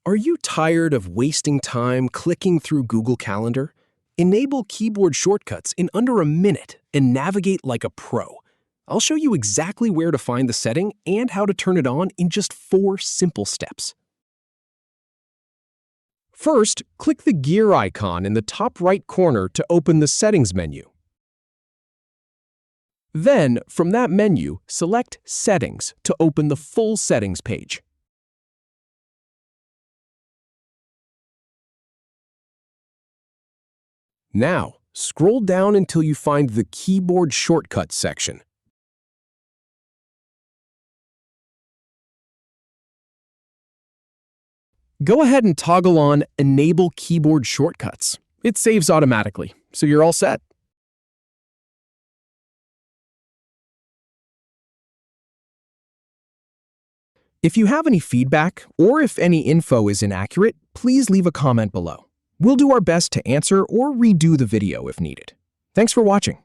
Are you tired of wasting time clicking through Google Calendar? Enable keyboard shortcuts in under a minute and navigate like a pro. I'll show you exactly where to find the setting and how to turn it on in just 4 simple steps. First, click the gear icon in the top right corner to open the Settings menu. Then, from that menu, select Settings to open the full settings page. Now, scroll down until you find the Keyboard Shortcuts section. Go ahead and toggle on Enable Keyboard Shortcuts. It saves automatically, so you're all set. If you have any feedback, or if any info is inaccurate, please leave a comment below. We'll do our best to answer or redo the video if needed. Thanks for watching.